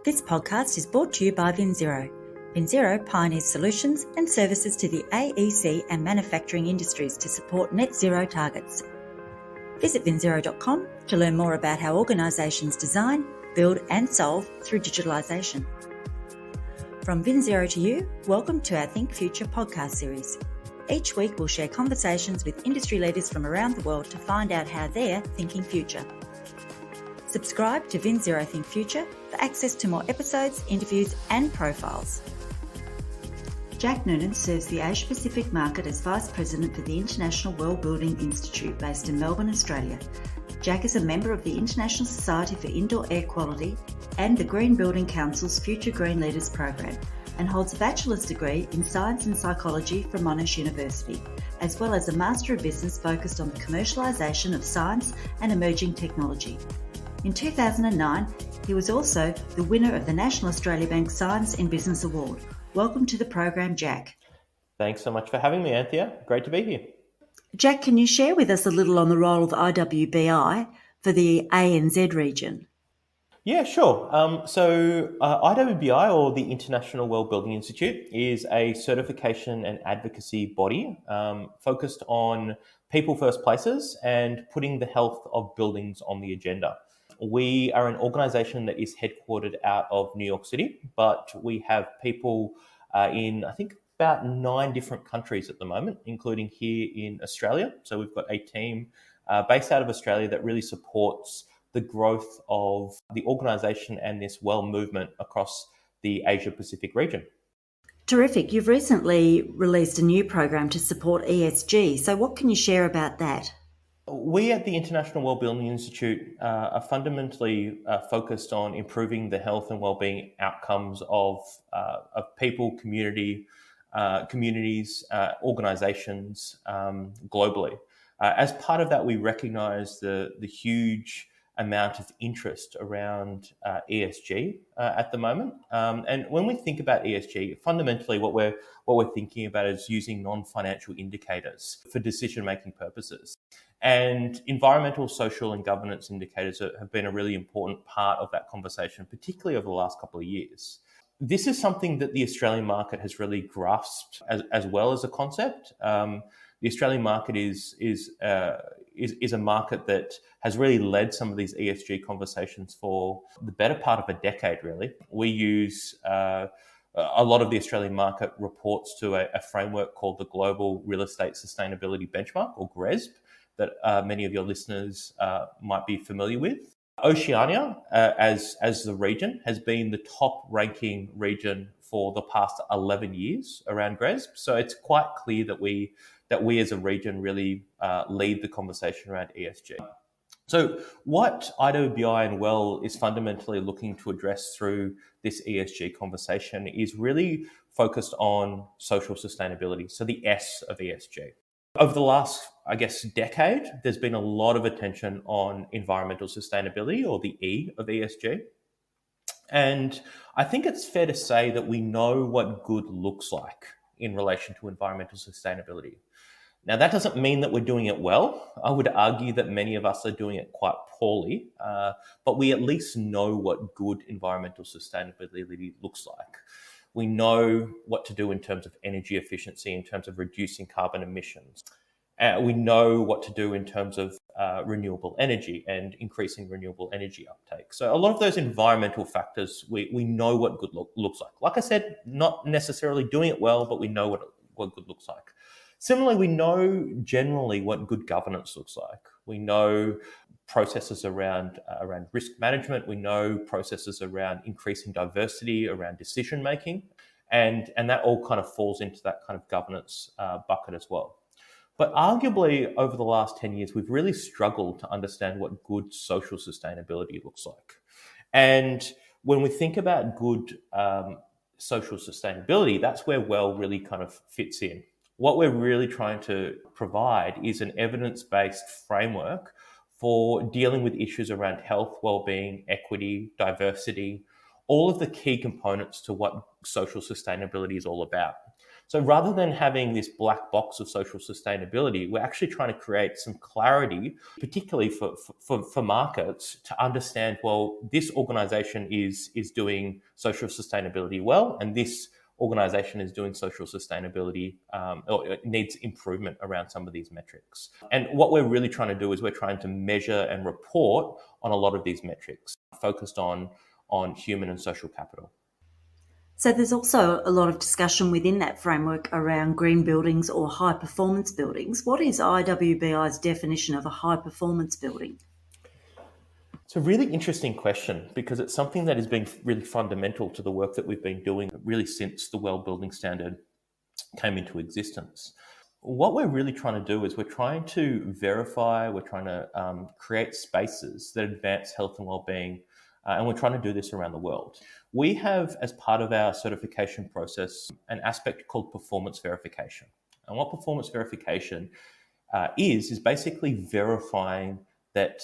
This podcast is brought to you by VinZero. VinZero pioneers solutions and services to the AEC and manufacturing industries to support net zero targets. Visit vinzero.com to learn more about how organisations design, build and solve through digitalisation. From VinZero to you, welcome to our Think Future podcast series. Each week we'll share conversations with industry leaders from around the world to find out how they're thinking future. Subscribe to VinZero Think Future for access to more episodes, interviews and profiles. Jack Noonan serves the Asia Pacific market as Vice President for the International World Building Institute based in Melbourne, Australia. Jack is a member of the International Society for Indoor Air Quality and the Green Building Council's Future Green Leaders program and holds a bachelor's degree in Science and Psychology from Monash University, as well as a Master of Business focused on the commercialisation of science and emerging technology. In 2009, he was also the winner of the National Australia Bank Science in Business Award. Welcome to the program, Jack. Thanks so much for having me, Anthea. Great to be here. Jack, can you share with us a little on the role of IWBI for the ANZ region? Yeah, sure. IWBI, or the International World Building Institute, is a certification and advocacy body focused on people first places and putting the health of buildings on the agenda. We are an organisation that is headquartered out of New York City, but we have people in, I think, about 9 different countries at the moment, including here in Australia. So we've got a team based out of Australia that really supports the growth of the organisation and this WELL movement across the Asia Pacific region. Terrific. You've recently released a new program to support ESG. So what can you share about that? We at the International World Building Institute are fundamentally focused on improving the health and wellbeing outcomes of people, communities, organisations globally. As part of that, we recognise the huge amount of interest around ESG at the moment. And when we think about ESG, fundamentally what we're thinking about is using non-financial indicators for decision-making purposes. And environmental, social and governance indicators have been a really important part of that conversation, particularly over the last couple of years. This is something that the Australian market has really grasped as well as a concept. The Australian market is a market that has really led some of these ESG conversations for the better part of a decade, really. We use a lot of the Australian market reports to a framework called the Global Real Estate Sustainability Benchmark, or GRESB, that many of your listeners might be familiar with. Oceania, as the region, has been the top ranking region for the past 11 years around GRESB. So it's quite clear that we as a region really lead the conversation around ESG. So what IWBI and WELL is fundamentally looking to address through this ESG conversation is really focused on social sustainability, so the S of ESG. Over the last, decade, there's been a lot of attention on environmental sustainability, or the E of ESG. And I think it's fair to say that we know what good looks like in relation to environmental sustainability. Now, that doesn't mean that we're doing it well. I would argue that many of us are doing it quite poorly, but we at least know what good environmental sustainability looks like. We know what to do in terms of energy efficiency, in terms of reducing carbon emissions. We know what to do in terms of renewable energy and increasing renewable energy uptake. So a lot of those environmental factors, we know what good looks like. Like I said, not necessarily doing it well, but we know what good looks like. Similarly, we know generally what good governance looks like. We know processes around risk management. We know processes around increasing diversity, around decision making, and that all kind of falls into that kind of governance bucket as well. But arguably, over the last 10 years, we've really struggled to understand what good social sustainability looks like. And when we think about good social sustainability, that's where WELL really kind of fits in. What we're really trying to provide is an evidence-based framework for dealing with issues around health, well-being, equity, diversity, all of the key components to what social sustainability is all about. So rather than having this black box of social sustainability, we're actually trying to create some clarity, particularly for markets, to understand, well, this organization is doing social sustainability well, and this organization is doing social sustainability or it needs improvement around some of these metrics. And what we're really trying to do is we're trying to measure and report on a lot of these metrics focused on human and social capital. So there's also a lot of discussion within that framework around green buildings or high performance buildings. What is IWBI's definition of a high performance building? It's a really interesting question because it's something that has been really fundamental to the work that we've been doing really since the World Building Standard came into existence. What we're really trying to do is we're trying to verify, we're trying to create spaces that advance health and well-being, and we're trying to do this around the world. We have, as part of our certification process, an aspect called performance verification. And what performance verification is basically verifying that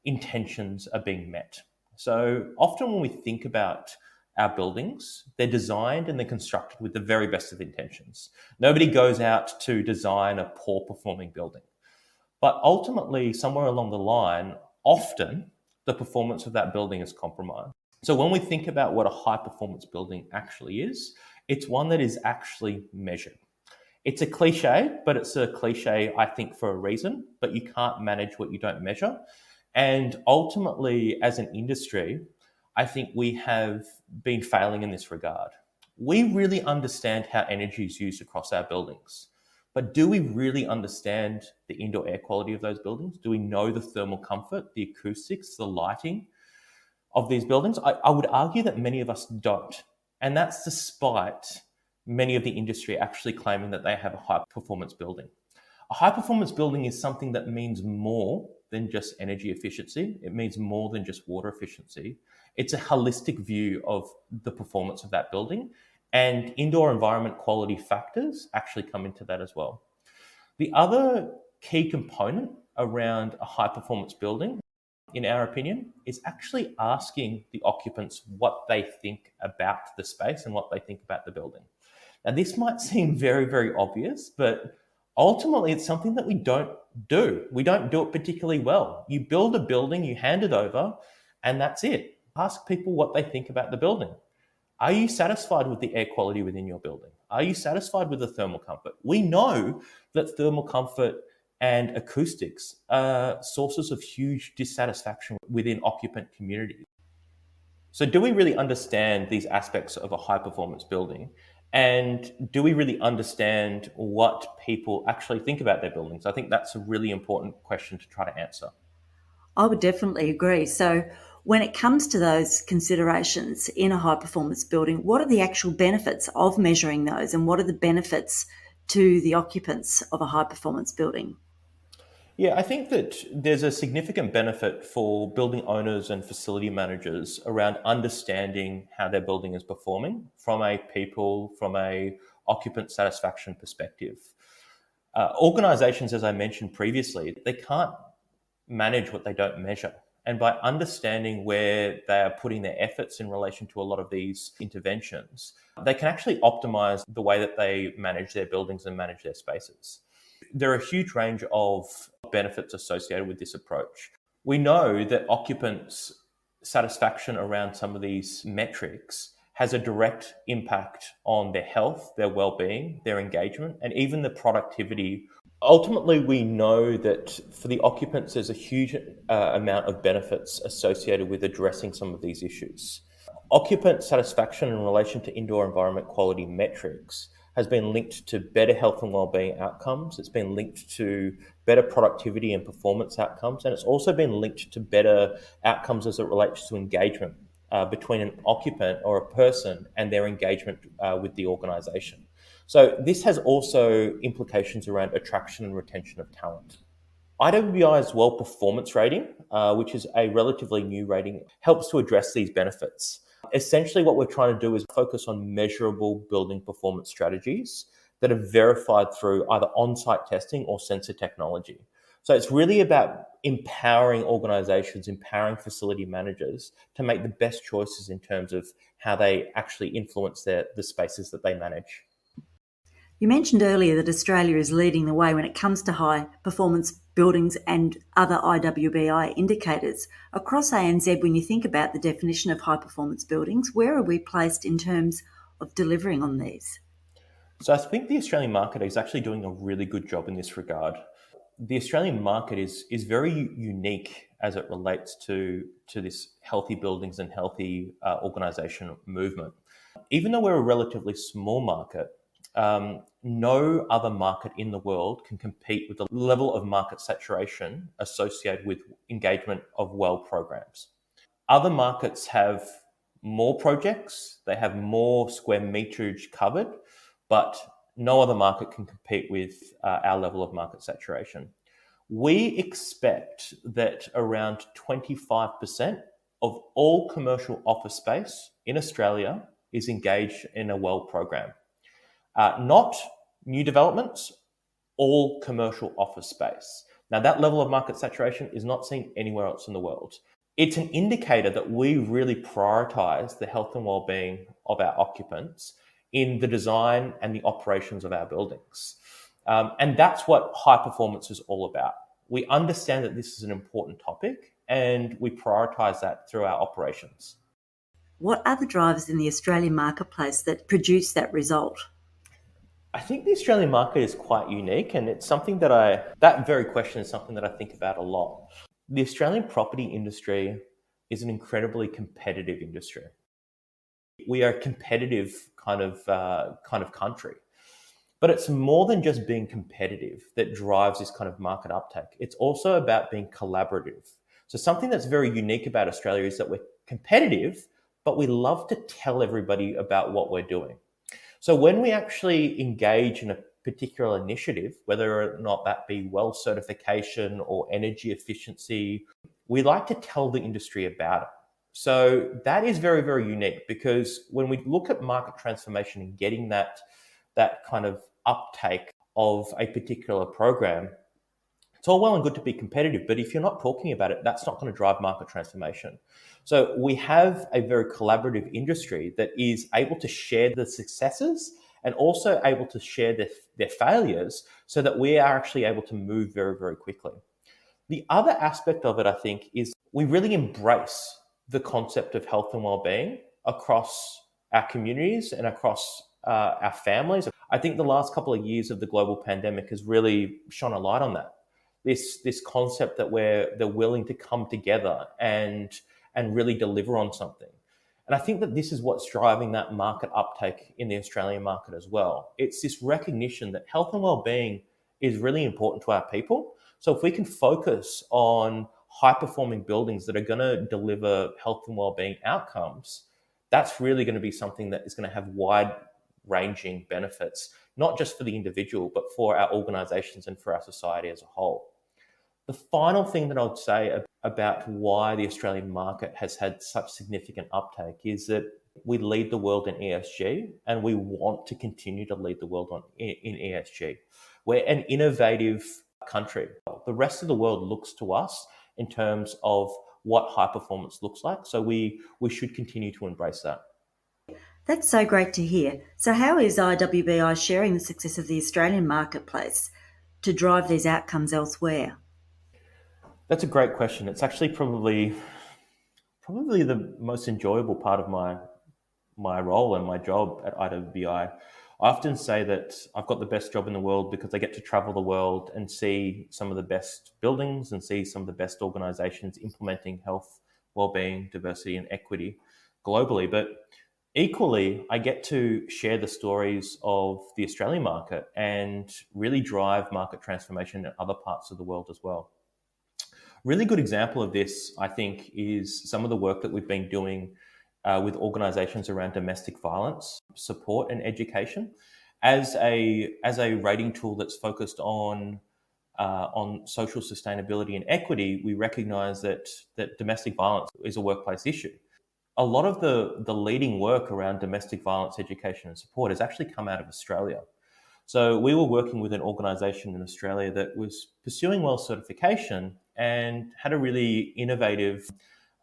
intentions are being met. So often when we think about our buildings, they're designed and they're constructed with the very best of intentions. Nobody goes out to design a poor performing building. But ultimately, somewhere along the line, often the performance of that building is compromised. So when we think about what a high performance building actually is, it's one that is actually measured. It's a cliche, but it's a cliche, I think, for a reason, but you can't manage what you don't measure. And ultimately, as an industry, I think we have been failing in this regard. We really understand how energy is used across our buildings, but do we really understand the indoor air quality of those buildings? Do we know the thermal comfort, the acoustics, the lighting of these buildings? I would argue that many of us don't. And that's despite many of the industry actually claiming that they have a high performance building. A high performance building is something that means more than just energy efficiency. It means more than just water efficiency. It's a holistic view of the performance of that building, and indoor environment quality factors actually come into that as well. The other key component around a high performance building, in our opinion, is actually asking the occupants what they think about the space and what they think about the building. Now, this might seem very, very obvious, but ultimately it's something that we don't do. We don't do it particularly well. You build a building, you hand it over, and that's it. Ask people what they think about the building. Are you satisfied with the air quality within your building? Are you satisfied with the thermal comfort? We know that thermal comfort and acoustics are sources of huge dissatisfaction within occupant communities. So do we really understand these aspects of a high performance building? And do we really understand what people actually think about their buildings? I think that's a really important question to try to answer. I would definitely agree. So when it comes to those considerations in a high performance building, what are the actual benefits of measuring those, and what are the benefits to the occupants of a high performance building? Yeah, I think that there's a significant benefit for building owners and facility managers around understanding how their building is performing from a occupant satisfaction perspective. Organizations, as I mentioned previously, they can't manage what they don't measure. And by understanding where they are putting their efforts in relation to a lot of these interventions, they can actually optimize the way that they manage their buildings and manage their spaces. There are a huge range of benefits associated with this approach. We know that occupants' satisfaction around some of these metrics has a direct impact on their health, their well-being, their engagement, and even the productivity. Ultimately, we know that for the occupants, there's a huge amount of benefits associated with addressing some of these issues. Occupant satisfaction in relation to indoor environment quality metrics has been linked to better health and wellbeing outcomes. It's been linked to better productivity and performance outcomes. And it's also been linked to better outcomes as it relates to engagement between an occupant or a person and their engagement with the organisation. So this has also implications around attraction and retention of talent. IWBI's Well Performance Rating, which is a relatively new rating, helps to address these benefits. Essentially, what we're trying to do is focus on measurable building performance strategies that are verified through either on-site testing or sensor technology. So it's really about empowering organizations, empowering facility managers to make the best choices in terms of how they actually influence the spaces that they manage. You mentioned earlier that Australia is leading the way when it comes to high performance buildings and other IWBI indicators. Across ANZ, when you think about the definition of high performance buildings, where are we placed in terms of delivering on these? So I think the Australian market is actually doing a really good job in this regard. The Australian market is very unique as it relates to this healthy buildings and healthy organisation movement. Even though we're a relatively small market, no other market in the world can compete with the level of market saturation associated with engagement of well programs. Other markets have more projects, they have more square meterage covered, but no other market can compete with our level of market saturation. We expect that around 25% of all commercial office space in Australia is engaged in a well program. Not new developments, all commercial office space. Now, that level of market saturation is not seen anywhere else in the world. It's an indicator that we really prioritize the health and well-being of our occupants in the design and the operations of our buildings. And that's what high performance is all about. We understand that this is an important topic and we prioritize that through our operations. What are the drivers in the Australian marketplace that produce that result? I think the Australian market is quite unique, and it's something that very question is something that I think about a lot. The Australian property industry is an incredibly competitive industry. We are a competitive kind of country, but it's more than just being competitive that drives this kind of market uptake. It's also about being collaborative. So something that's very unique about Australia is that we're competitive, but we love to tell everybody about what we're doing. So when we actually engage in a particular initiative, whether or not that be well certification or energy efficiency, we like to tell the industry about it. So that is very, very unique, because when we look at market transformation and getting that kind of uptake of a particular program, it's all well and good to be competitive, but if you're not talking about it, that's not going to drive market transformation. So we have a very collaborative industry that is able to share the successes and also able to share their failures, so that we are actually able to move very, very quickly. The other aspect of it, I think, is we really embrace the concept of health and well-being across our communities and across our families. I think the last couple of years of the global pandemic has really shone a light on that. This concept that they're willing to come together and really deliver on something. And I think that this is what's driving that market uptake in the Australian market as well. It's this recognition that health and well-being is really important to our people. So if we can focus on high-performing buildings that are going to deliver health and well-being outcomes, that's really going to be something that is going to have wide-ranging benefits, not just for the individual, but for our organisations and for our society as a whole. The final thing that I would say about why the Australian market has had such significant uptake is that we lead the world in ESG, and we want to continue to lead the world in ESG. We're an innovative country. The rest of the world looks to us in terms of what high performance looks like. So we should continue to embrace that. That's so great to hear. So how is IWBI sharing the success of the Australian marketplace to drive these outcomes elsewhere? That's a great question. It's actually probably the most enjoyable part of my role and my job at IWBI. I often say that I've got the best job in the world because I get to travel the world and see some of the best buildings and see some of the best organisations implementing health, well-being, diversity and equity globally. But equally, I get to share the stories of the Australian market and really drive market transformation in other parts of the world as well. Really good example of this, I think, is some of the work that we've been doing with organisations around domestic violence support and education. As a rating tool that's focused on social sustainability and equity, we recognise that domestic violence is a workplace issue. A lot of the leading work around domestic violence education and support has actually come out of Australia. So we were working with an organisation in Australia that was pursuing WELL certification and had a really innovative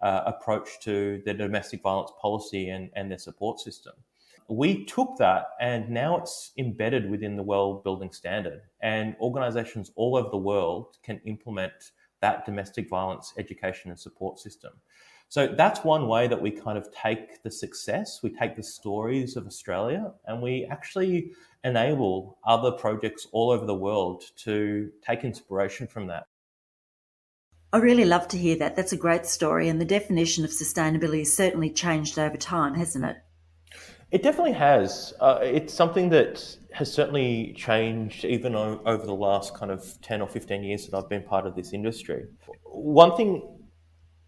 approach to their domestic violence policy and their support system. we took that and now it's embedded within the World Building Standard, and organizations all over the world can implement that domestic violence education and support system. So that's one way that we kind of take the success, we take the stories of Australia, and we actually enable other projects all over the world to take inspiration from that. I really love to hear that. That's a great story, and the definition of sustainability has certainly changed over time, hasn't it? It definitely has. It's something that has certainly changed even over the last kind of 10 or 15 years that I've been part of this industry. One thing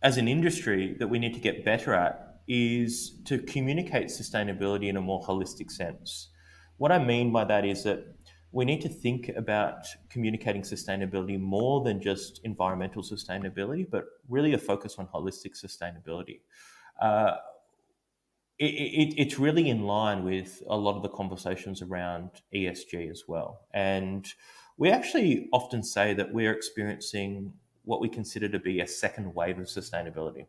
as an industry that we need to get better at is to communicate sustainability in a more holistic sense. What I mean by that is that we need to think about communicating sustainability more than just environmental sustainability, but really a focus on holistic sustainability. Uh, it's really in line with a lot of the conversations around ESG as well. And we actually often say that we're experiencing what we consider to be a second wave of sustainability.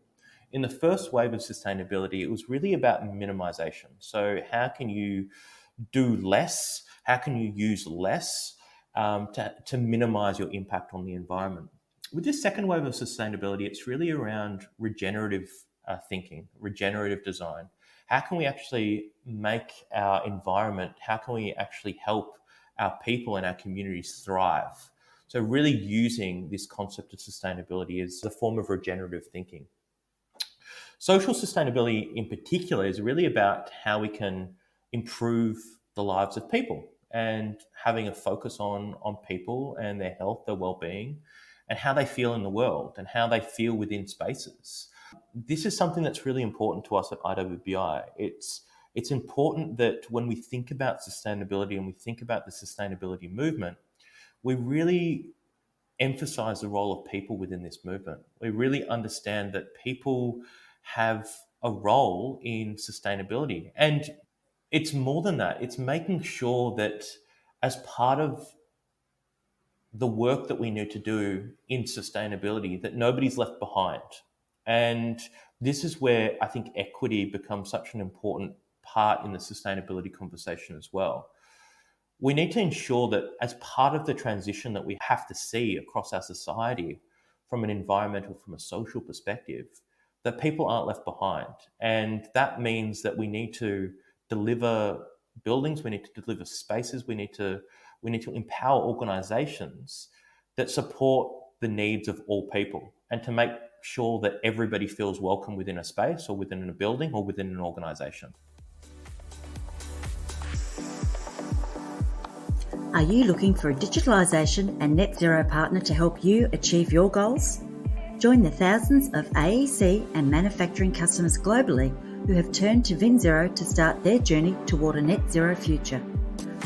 In the first wave of sustainability, it was really about minimization. So, how can you do less? How can you use less to minimize your impact on the environment? With this second wave of sustainability, it's really around regenerative thinking, regenerative design. How can we actually make our environment, how can we actually help our people and our communities thrive? So, really using this concept of sustainability as a form of regenerative thinking. Social sustainability, in particular, is really about how we can improve the lives of people and having a focus on people and their health, their well-being, and how they feel in the world and how they feel within spaces. This is something that's really important to us at IWBI. It's important that when we think about sustainability and we think about the sustainability movement, we really emphasize the role of people within this movement. We really understand that people have a role in sustainability. And it's more than that. It's making sure that as part of the work that we need to do in sustainability, that nobody's left behind. And this is where I think equity becomes such an important part in the sustainability conversation as well. We need to ensure that as part of the transition that we have to see across our society from an environmental, from a social perspective, that people aren't left behind. And that means that we need to deliver buildings, we need to deliver spaces, we need to empower organizations that support the needs of all people and to make sure that everybody feels welcome within a space or within a building or within an organization. Are you looking for a digitalisation and net zero partner to help you achieve your goals? Join the thousands of AEC and manufacturing customers globally who have turned to VinZero to start their journey toward a net zero future.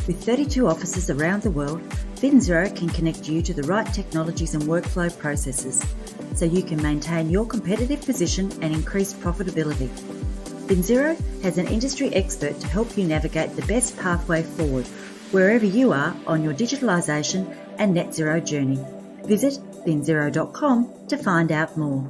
With 32 offices around the world, VinZero can connect you to the right technologies and workflow processes so you can maintain your competitive position and increase profitability. VinZero has an industry expert to help you navigate the best pathway forward wherever you are on your digitalisation and net zero journey. Visit vinzero.com to find out more.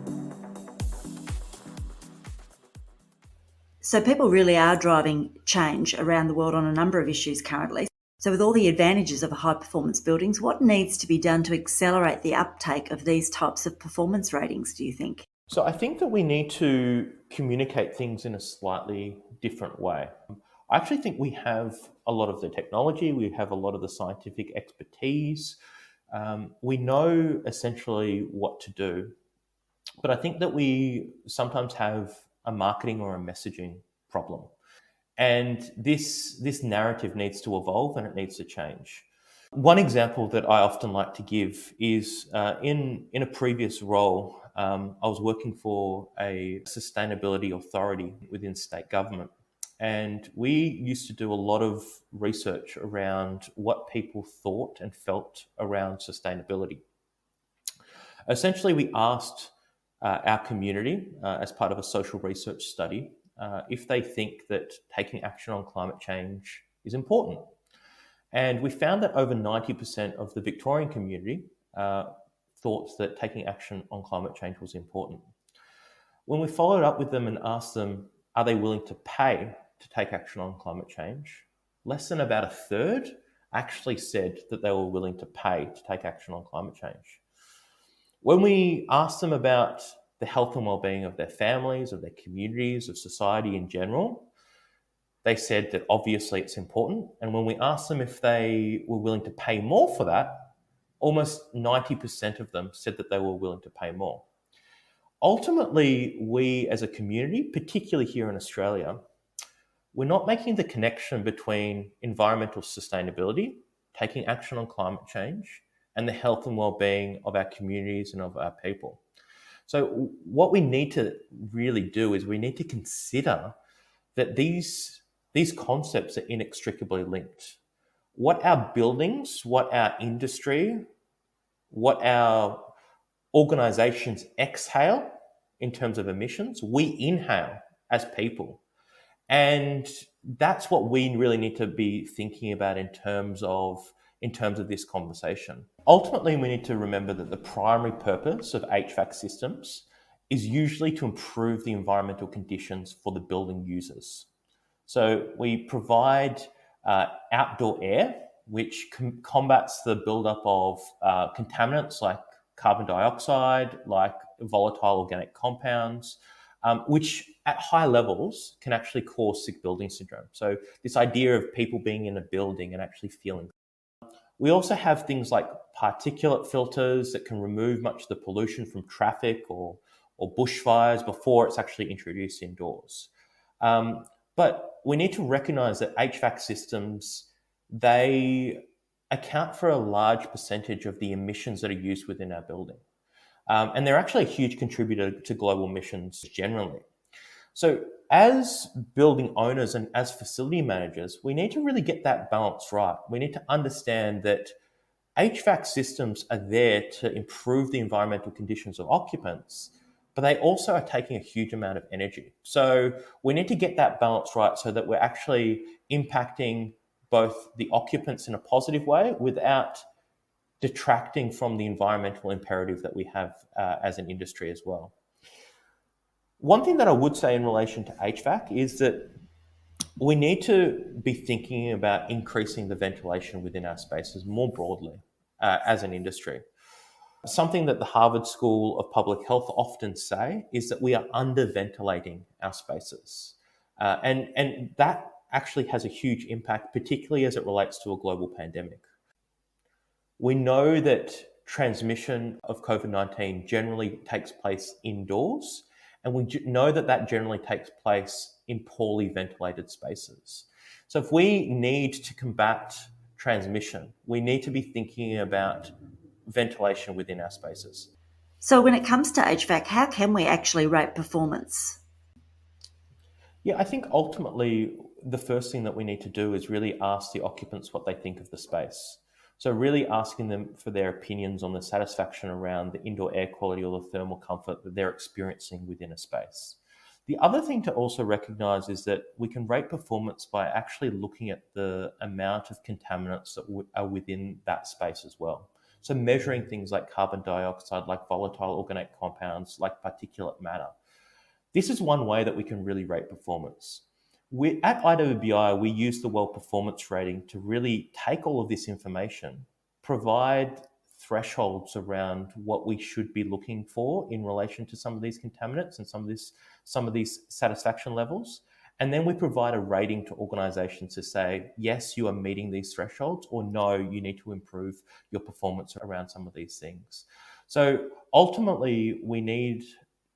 So people really are driving change around the world on a number of issues currently. So with all the advantages of high performance buildings, what needs to be done to accelerate the uptake of these types of performance ratings, do you think? So I think that we need to communicate things in a slightly different way. I actually think we have a lot of the technology, we have a lot of the scientific expertise. We know essentially what to do, but I think that we sometimes have a marketing or a messaging problem. And this narrative needs to evolve and it needs to change. One example that I often like to give is in a previous role, I was working for a sustainability authority within state government. And we used to do a lot of research around what people thought and felt around sustainability. Essentially, we asked our community as part of a social research study if they think that taking action on climate change is important. And we found that over 90% of the Victorian community thought that taking action on climate change was important. When we followed up with them and asked them, are they willing to pay to take action on climate change, less than about a third actually said that they were willing to pay to take action on climate change. When we asked them about the health and well-being of their families, of their communities, of society in general, they said that obviously it's important. And when we asked them if they were willing to pay more for that, almost 90% of them said that they were willing to pay more. Ultimately, we as a community, particularly here in Australia, we're not making the connection between environmental sustainability, taking action on climate change, and the health and well-being of our communities and of our people. So what we need to really do is we need to consider that these concepts are inextricably linked. What our buildings, what our industry, what our organizations exhale in terms of emissions, we inhale as people. And that's what we really need to be thinking about in terms of this conversation. Ultimately, we need to remember that the primary purpose of HVAC systems is usually to improve the environmental conditions for the building users. So we provide outdoor air, which combats the buildup of contaminants like carbon dioxide, like volatile organic compounds, which at high levels can actually cause sick building syndrome. So this idea of people being in a building and actually feeling. We also have things like particulate filters that can remove much of the pollution from traffic or bushfires before it's actually introduced indoors. But we need to recognize that HVAC systems, they account for a large percentage of the emissions that are used within our building. And they're actually a huge contributor to global emissions generally. So as building owners and as facility managers, we need to really get that balance right. We need to understand that HVAC systems are there to improve the environmental conditions of occupants, but they also are taking a huge amount of energy. So we need to get that balance right so that we're actually impacting both the occupants in a positive way without detracting from the environmental imperative that we have as an industry as well. One thing that I would say in relation to HVAC is that we need to be thinking about increasing the ventilation within our spaces more broadly as an industry. Something that the Harvard School of Public Health often say is that we are under-ventilating our spaces. And that actually has a huge impact, particularly as it relates to a global pandemic. We know that transmission of COVID-19 generally takes place indoors, and we know that that generally takes place in poorly ventilated spaces. So if we need to combat transmission, we need to be thinking about ventilation within our spaces. So when it comes to HVAC, how can we actually rate performance? Yeah, I think ultimately the first thing that we need to do is really ask the occupants what they think of the space. So really asking them for their opinions on the satisfaction around the indoor air quality or the thermal comfort that they're experiencing within a space. The other thing to also recognize is that we can rate performance by actually looking at the amount of contaminants that are within that space as well. So measuring things like carbon dioxide, like volatile organic compounds, like particulate matter. This is one way that we can really rate performance. At IWBI, we use the well performance rating to really take all of this information, provide thresholds around what we should be looking for in relation to some of these contaminants and some of these satisfaction levels. And then we provide a rating to organizations to say, yes, you are meeting these thresholds, or no, you need to improve your performance around some of these things. So ultimately, we need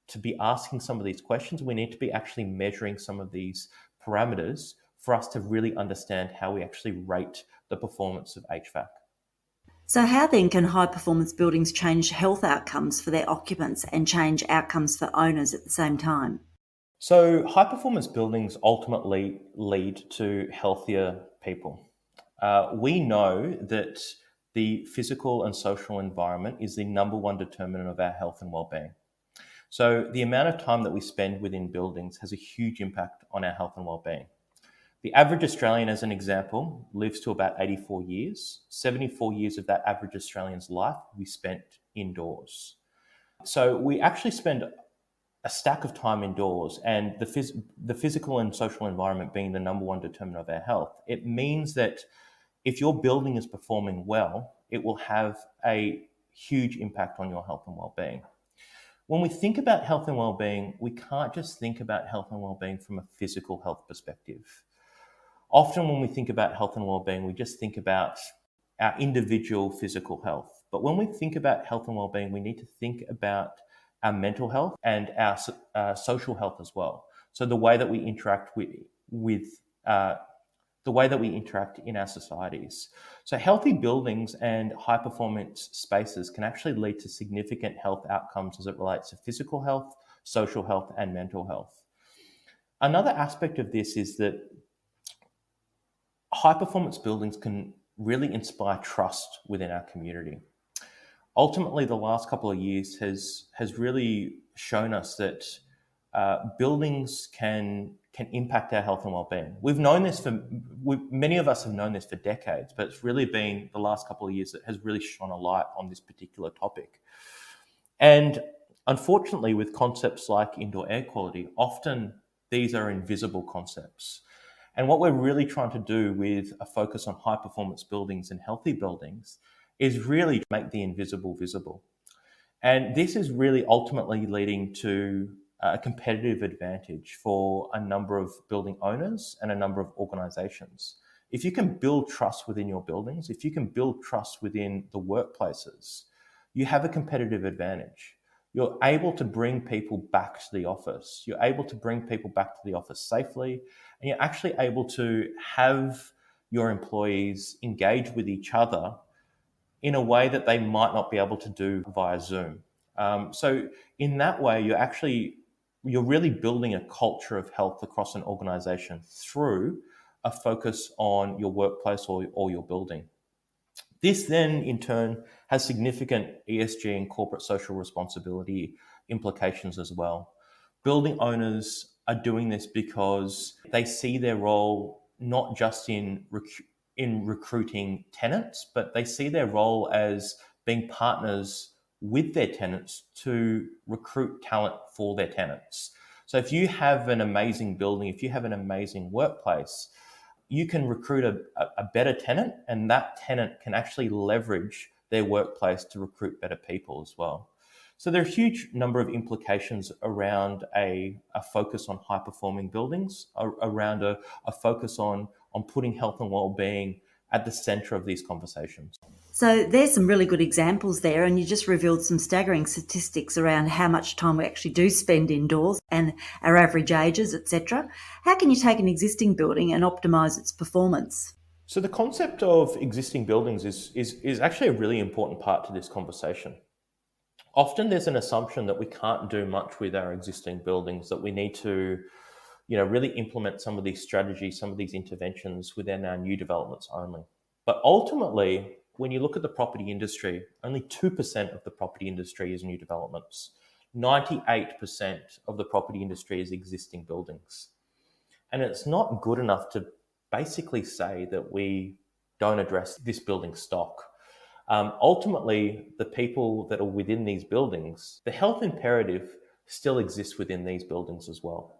to be asking some of these questions. We need to be actually measuring some of these parameters for us to really understand how we actually rate the performance of HVAC. So how then can high performance buildings change health outcomes for their occupants and change outcomes for owners at the same time? So high performance buildings ultimately lead to healthier people. We know that the physical and social environment is the number one determinant of our health and well-being. So the amount of time that we spend within buildings has a huge impact on our health and well-being. The average Australian, as an example, lives to about 84 years. 74 years of that average Australian's life we spent indoors. So we actually spend a stack of time indoors and the physical and social environment being the number one determinant of our health, it means that if your building is performing well, it will have a huge impact on your health and well-being. When we think about health and well-being, we can't just think about health and well-being from a physical health perspective. Often when we think about health and well-being, we just think about our individual physical health. But when we think about health and well-being, we need to think about our mental health and our social health as well. So the way that we interact the way that we interact in our societies. So healthy buildings and high performance spaces can actually lead to significant health outcomes as it relates to physical health, social health, and mental health. Another aspect of this is that high performance buildings can really inspire trust within our community. Ultimately, the last couple of years has really shown us that buildings can impact our health and well-being. We've known this many of us have known this for decades, but it's really been the last couple of years that has really shone a light on this particular topic. And unfortunately, with concepts like indoor air quality, often these are invisible concepts. And what we're really trying to do with a focus on high performance buildings and healthy buildings is really make the invisible visible. And this is really ultimately leading to a competitive advantage for a number of building owners and a number of organizations. If you can build trust within your buildings, if you can build trust within the workplaces, you have a competitive advantage. You're able to bring people back to the office. You're able to bring people back to the office safely, and you're actually able to have your employees engage with each other in a way that they might not be able to do via Zoom. So in that way, you're really building a culture of health across an organization through a focus on your workplace or your building. This then, in turn, has significant ESG and corporate social responsibility implications as well. Building owners are doing this because they see their role not just in recruiting tenants, but they see their role as being partners with their tenants to recruit talent for their tenants. So if you have an amazing building, if you have an amazing workplace, you can recruit a better tenant, and that tenant can actually leverage their workplace to recruit better people as well. So there are a huge number of implications around a focus on high performing buildings, around a focus on putting health and well-being at the center of these conversations. So there's some really good examples there, and you just revealed some staggering statistics around how much time we actually do spend indoors and our average ages, etc. How can you take an existing building and optimise its performance? So the concept of existing buildings is actually a really important part to this conversation. Often there's an assumption that we can't do much with our existing buildings, that we need to really implement some of these strategies, some of these interventions within our new developments only. But ultimately, when you look at the property industry, only 2% of the property industry is new developments. 98% of the property industry is existing buildings. And it's not good enough to basically say that we don't address this building stock. Ultimately, the people that are within these buildings, the health imperative still exists within these buildings as well.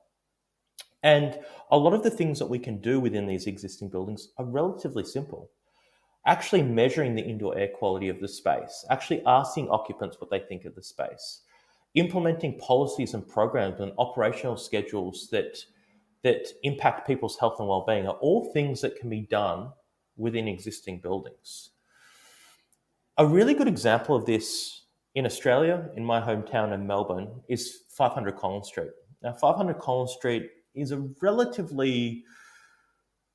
And a lot of the things that we can do within these existing buildings are relatively simple. Actually measuring the indoor air quality of the space, actually asking occupants what they think of the space, implementing policies and programs and operational schedules that impact people's health and well-being are all things that can be done within existing buildings. A really good example of this in Australia, in my hometown in Melbourne, is 500 Collins Street. Now, 500 Collins Street is a relatively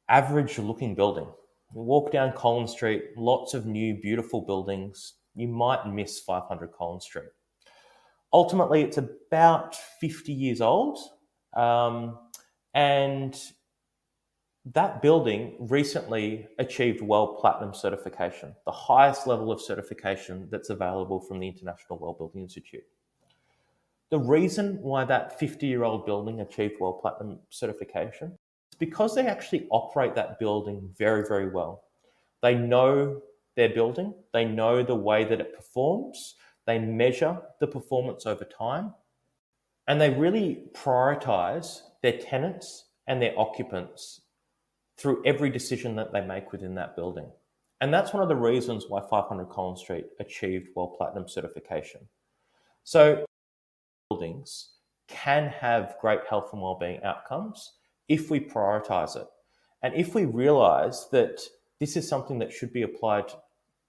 average looking building. You walk down Collins Street, lots of new, beautiful buildings. You might miss 500 Collins Street. Ultimately, it's about 50 years old. And that building recently achieved WELL Platinum certification, the highest level of certification that's available from the International WELL Building Institute. The reason why that 50-year-old building achieved WELL Platinum certification is because they actually operate that building very, very well. They know their building, they know the way that it performs, they measure the performance over time, And they really prioritise their tenants and their occupants through every decision that they make within that building. And that's one of the reasons why 500 Collins Street achieved WELL Platinum certification. So buildings can have great health and wellbeing outcomes if we prioritise it. And if we realise that this is something that should be applied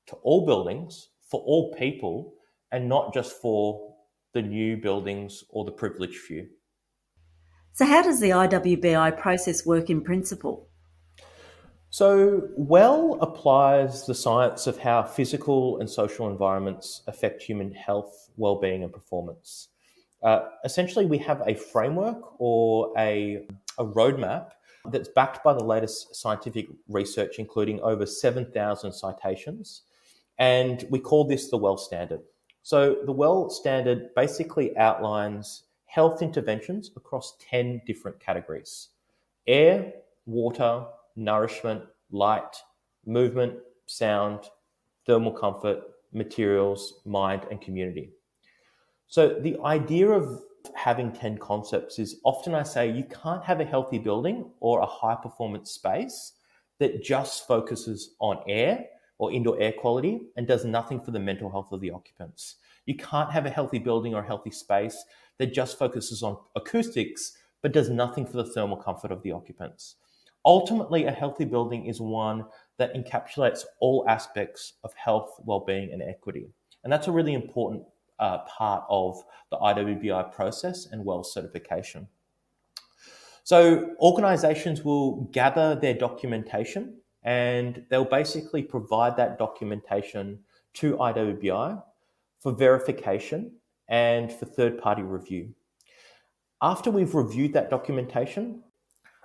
to all buildings, for all people, and not just for the new buildings or the privileged few. So, how does the IWBI process work in principle? So, WELL applies the science of how physical and social environments affect human health, well-being, and performance. Essentially, we have a framework or a roadmap that's backed by the latest scientific research, including over 7,000 citations, and we call this the WELL Standard. So, the WELL Standard basically outlines health interventions across 10 different categories: air, water, nourishment, light, movement, sound, thermal comfort, materials, mind, and community. So the idea of having 10 concepts is often I say you can't have a healthy building or a high performance space that just focuses on air or indoor air quality and does nothing for the mental health of the occupants. You can't have a healthy building or a healthy space that just focuses on acoustics but does nothing for the thermal comfort of the occupants. Ultimately, a healthy building is one that encapsulates all aspects of health, well-being, and equity. And that's a really important part of the IWBI process and WELL certification. So organisations will gather their documentation and they'll basically provide that documentation to IWBI for verification and for third-party review. After we've reviewed that documentation,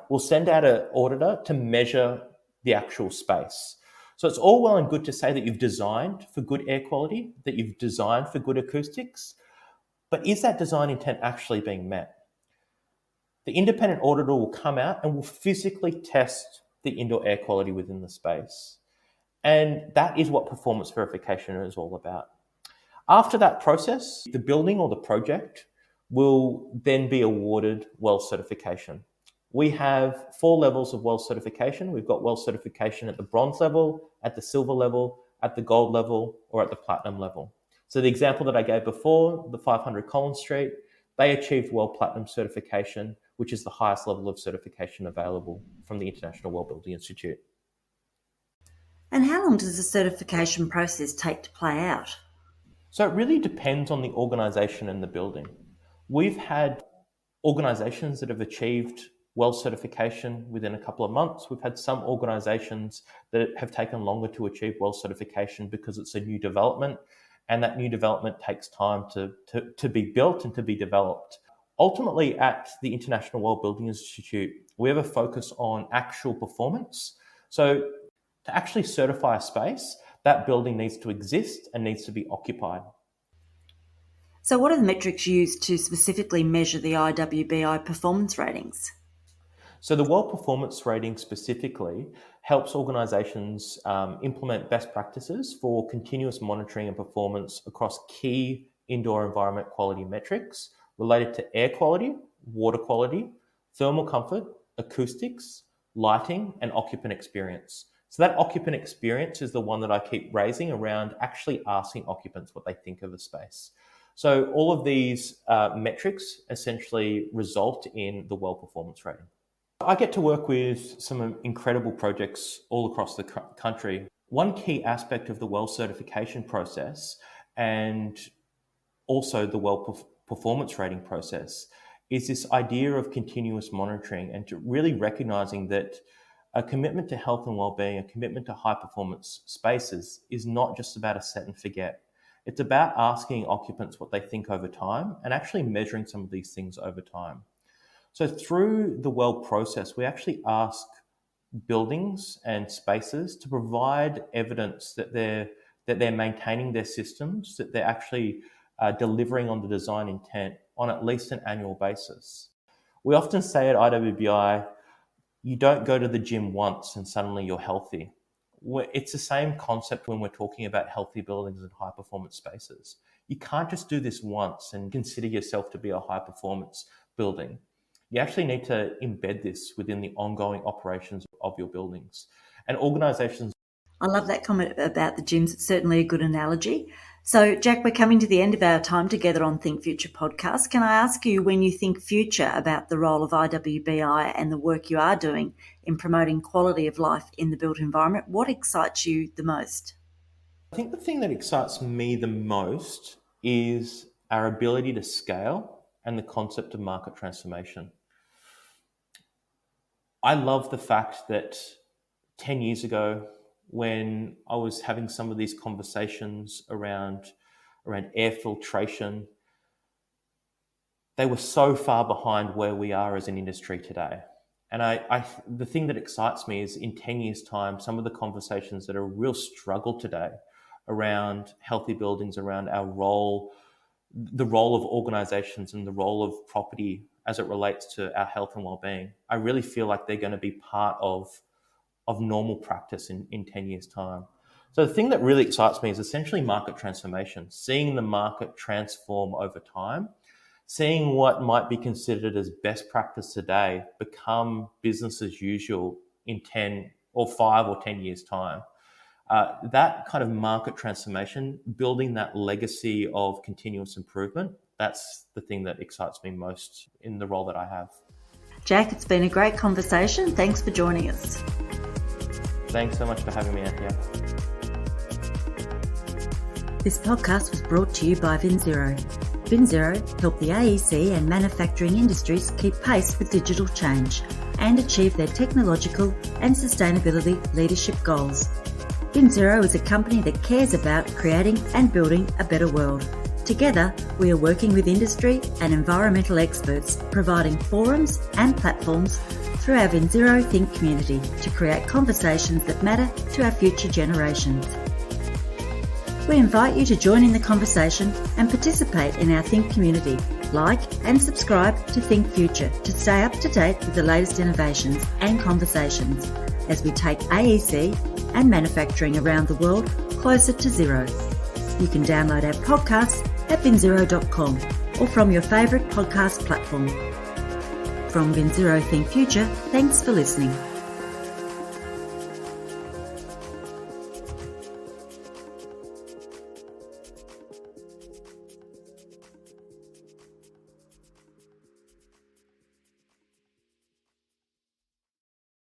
we'll send out an auditor to measure the actual space. So it's all well and good to say that you've designed for good air quality, that you've designed for good acoustics, but is that design intent actually being met? The independent auditor will come out and will physically test the indoor air quality within the space. And that is what performance verification is all about. After that process, the building or the project will then be awarded WELL certification. We have 4 levels of WELL certification. We've got WELL certification at the bronze level, at the silver level, at the gold level, or at the platinum level. So the example that I gave before, the 500 Collins Street, they achieved WELL Platinum certification, which is the highest level of certification available from the International Well Building Institute. And how long does the certification process take to play out? So it really depends on the organisation and the building. We've had organisations that have achieved WELL certification within a couple of months. We've had some organisations that have taken longer to achieve WELL certification because it's a new development, and that new development takes time to be built and to be developed. Ultimately, at the International Well Building Institute, we have a focus on actual performance. So to actually certify a space, that building needs to exist and needs to be occupied. So, what are the metrics used to specifically measure the IWBI performance ratings? So the WELL Performance Rating specifically helps organisations implement best practices for continuous monitoring and performance across key indoor environment quality metrics related to air quality, water quality, thermal comfort, acoustics, lighting, and occupant experience. So that occupant experience is the one that I keep raising around actually asking occupants what they think of a space. So all of these metrics essentially result in the WELL Performance Rating. I get to work with some incredible projects all across the country. One key aspect of the WELL certification process and also the WELL performance rating process is this idea of continuous monitoring and to really recognizing that a commitment to health and well-being, a commitment to high performance spaces is not just about a set and forget. It's about asking occupants what they think over time and actually measuring some of these things over time. So through the WELL process, we actually ask buildings and spaces to provide evidence that they're maintaining their systems, that they're actually delivering on the design intent on at least an annual basis. We often say at IWBI, you don't go to the gym once and suddenly you're healthy. It's the same concept when we're talking about healthy buildings and high performance spaces. you can't just do this once and consider yourself to be a high performance building. You actually need to embed this within the ongoing operations of your buildings. And organisations... I love that comment about the gyms. It's certainly a good analogy. So, Jack, we're coming to the end of our time together on Think Future podcast. Can I ask you, when you think future, about the role of IWBI and the work you are doing in promoting quality of life in the built environment, what excites you the most? I think the thing that excites me the most is our ability to scale and the concept of market transformation. I love the fact that 10 years ago, when I was having some of these conversations around air filtration, they were so far behind where we are as an industry today. And the thing that excites me is in 10 years' time, some of the conversations that are a real struggle today around healthy buildings, around our role, the role of organisations and the role of property as it relates to our health and well-being, I really feel like they're going to be part of normal practice in 10 years' time. So the thing that really excites me is essentially market transformation, seeing the market transform over time, seeing what might be considered as best practice today become business as usual in 10 or 5 or 10 years' time. That kind of market transformation, building that legacy of continuous improvement, that's the thing that excites me most in the role that I have. Jack, it's been a great conversation. Thanks for joining us. Thanks so much for having me, Anthea. This podcast was brought to you by VinZero. VinZero help the AEC and manufacturing industries keep pace with digital change and achieve their technological and sustainability leadership goals. VinZero is a company that cares about creating and building a better world. Together, we are working with industry and environmental experts, providing forums and platforms through our VinZero Think community to create conversations that matter to our future generations. We invite you to join in the conversation and participate in our Think community. Like and subscribe to Think Future to stay up to date with the latest innovations and conversations as we take AEC and manufacturing around the world closer to zero. You can download our podcasts at vinzero.com or from your favourite podcast platform. From VinZero Think Future, thanks for listening.